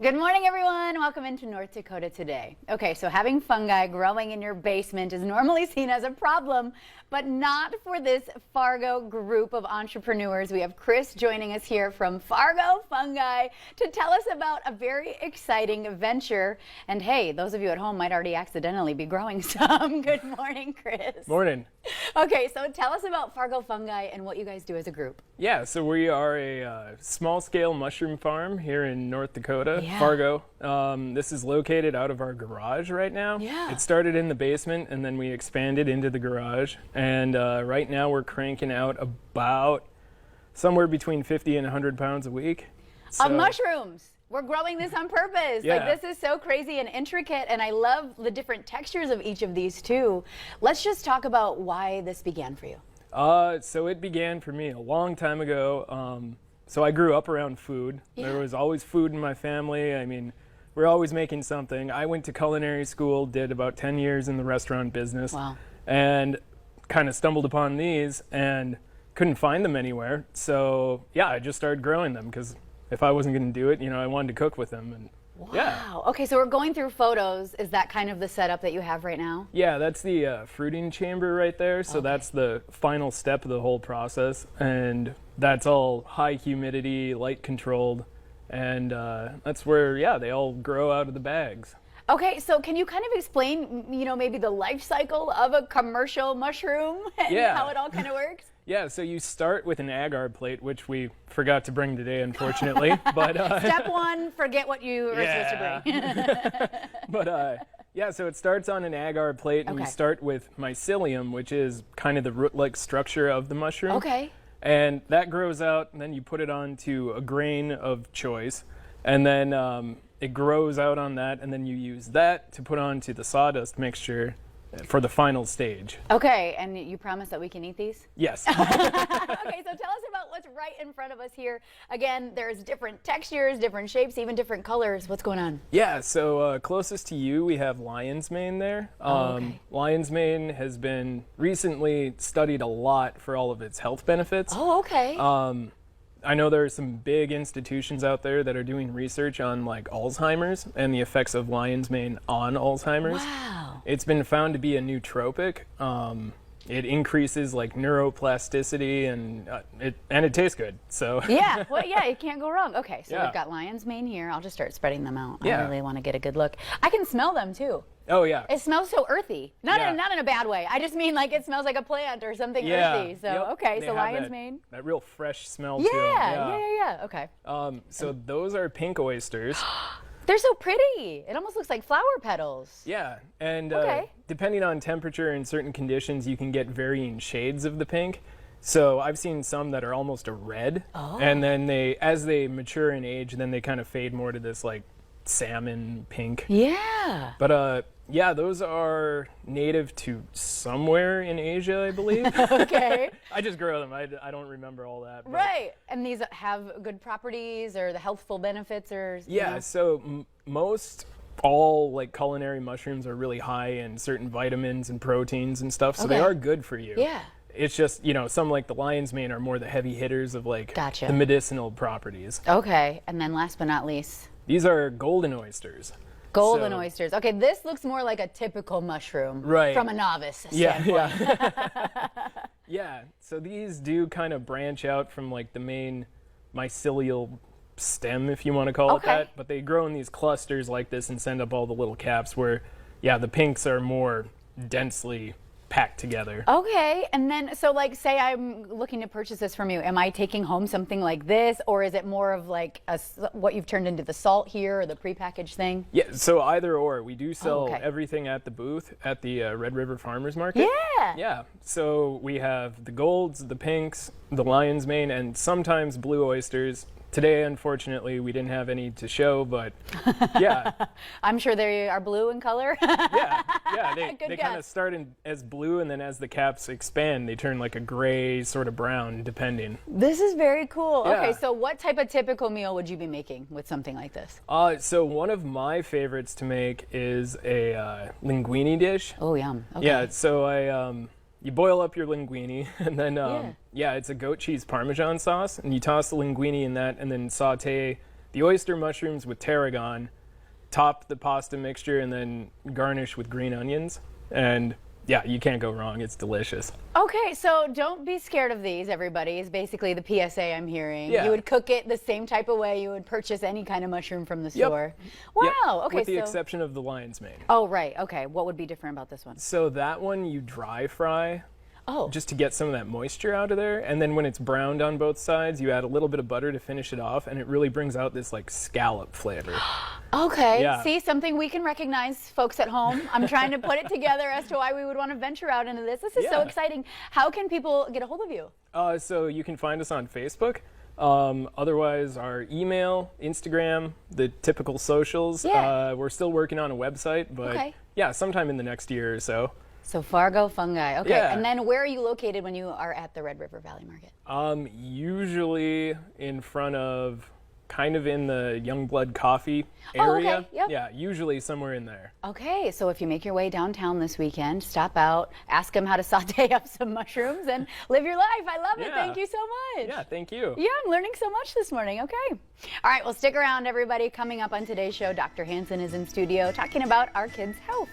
Good morning, everyone. Welcome into North Dakota Today. Okay, so having fungi growing in your basement is normally seen as a problem, but not for this Fargo group of entrepreneurs. We have Chris joining us here from Fargo Fungi to tell us about a very exciting venture. And hey, those of you at home might already accidentally be growing some. Good morning, Chris. Morning. Okay, so tell us about Fargo Fungi and what you guys do as a group. Yeah, so we are a small-scale mushroom farm here in North Dakota, Yeah. Fargo. This is located out of our garage right now. Yeah. It started in the basement, and then we expanded into the garage. And right now we're cranking out about somewhere between 50 and 100 pounds a week. Of mushrooms. We're growing this on purpose. Yeah. Like, this is so crazy and intricate, and I love the different textures of each of these too. Let's just talk about why this began for you. So it began for me a long time ago. So I grew up around food. Yeah. There was always food in my family. I mean, we're always making something. I went to culinary school, did about 10 years in the restaurant business. Wow. And kind of stumbled upon these and couldn't find them anywhere. So yeah, I just started growing them because if I wasn't going to do it, you know, I wanted to cook with them. And Wow. yeah. Okay, so we're going through photos. Is that kind of the setup that you have right now? Yeah, that's the fruiting chamber right there. So Okay. that's the final step of the whole process. And that's all high humidity, light controlled. And that's where, yeah, they all grow out of the bags. Okay, so can you kind of explain, you know, maybe the life cycle of a commercial mushroom and Yeah. how it all kind of works? Yeah, so you start with an agar plate, which we forgot to bring today, unfortunately. But Step one, forget what you were supposed to bring. But yeah, so it starts on an agar plate, and we Okay. start with mycelium, which is kind of the root-like structure of the mushroom. Okay. And that grows out, and then you put it onto a grain of choice, and then it grows out on that, and then you use that to put onto the sawdust mixture for the final stage. Okay, and you promise that we can eat these? Yes. Okay, so tell us about what's right in front of us here. Again, there's different textures, different shapes, even different colors. What's going on? Yeah, so closest to you, we have lion's mane there. Okay. Lion's mane has been recently studied a lot for all of its health benefits. Oh, okay. I know there are some big institutions out there that are doing research on like Alzheimer's and the effects of lion's mane on Alzheimer's. Wow. It's been found to be a nootropic. It increases like neuroplasticity and it tastes good. So Yeah, well, yeah, you can't go wrong. Okay, so Yeah. we've got lion's mane here. I'll just start spreading them out. Yeah. I really want to get a good look. I can smell them too. Oh yeah. It smells so earthy. Not Yeah. in a bad way. I just mean like it smells like a plant or something Yeah. earthy. So Yep. okay, They so have lion's that, mane. That real fresh smell to Yeah, them. yeah. Okay. So those are pink oysters. They're so pretty. It almost looks like flower petals. Yeah, and Okay. depending on temperature and certain conditions, you can get varying shades of the pink. So I've seen some that are almost a red, and then as they mature in age, then they kind of fade more to this like salmon pink. Yeah. But yeah, those are native to somewhere in Asia, I believe. Okay. I just grow them. I don't remember all that. but- Right. And these have good properties or the healthful benefits or you Yeah, know? so most all like culinary mushrooms are really high in certain vitamins and proteins and stuff, so they Okay. are good for you. Yeah. It's just, you know, some like the lion's mane are more the heavy hitters of like Gotcha. the medicinal properties. Okay. And then last but not least, These are golden oysters. golden So- oysters. Okay, this looks more like a typical mushroom Right. from a novice Yeah, standpoint. yeah. Yeah, so these do kind of branch out from like the main mycelial stem, if you want to call it Okay. that, but they grow in these clusters like this and send up all the little caps where, yeah, the pinks are more densely packed together. Okay, and then so like say I'm looking to purchase this from you, am I taking home something like this, or is it more of like what you've turned into the salt here or the prepackaged thing? Yeah, so either or. We do sell okay. everything at the booth at the Red River Farmers Market. Yeah. Yeah, so we have the golds, the pinks, the lion's mane, and sometimes blue oysters. Today, unfortunately, we didn't have any to show, but yeah, I'm sure they are blue in color. yeah. Good They kind of guess. start as blue, and then as the caps expand, they turn like a gray, sort of brown, depending. This is very cool. Yeah. Okay, so what type of typical meal would you be making with something like this? So one of my favorites to make is a linguine dish. Oh, yum. Okay. Yeah, so you boil up your linguine, and then yeah, it's a goat cheese Parmesan sauce, and you toss the linguine in that, and then saute the oyster mushrooms with tarragon, top the pasta mixture, and then garnish with green onions. And yeah, you can't go wrong. It's delicious. Okay, so don't be scared of these, everybody, is basically the PSA I'm hearing. Yeah. You would cook it the same type of way you would purchase any kind of mushroom from the store. Wow, Yep. okay. With the exception of the lion's mane. Oh, right, okay. What would be different about this one? So that one you dry fry. Oh. Just to get some of that moisture out of there. And then when it's browned on both sides, you add a little bit of butter to finish it off, and it really brings out this like scallop flavor. Okay, Yeah. see, something we can recognize, folks at home. I'm trying to put it together as to why we would want to venture out into this. This is so Yeah. exciting. How can people get a hold of you? So you can find us on Facebook. Otherwise, our email, Instagram, the typical socials. Yeah. We're still working on a website, but Okay. yeah, sometime in the next year or so. So Fargo Fungi. Okay, Yeah. and then where are you located when you are at the Red River Valley Market? Usually in front of, kind of in the Youngblood Coffee Oh, area. okay, yep. Yeah, usually somewhere in there. Okay, so if you make your way downtown this weekend, stop out, ask them how to saute up some mushrooms, and live your life. I love it. Yeah. Thank you so much. Yeah, thank you. Yeah, I'm learning so much this morning. Okay. All right, well, stick around, everybody. Coming up on today's show, Dr. Hansen is in studio talking about our kids' health.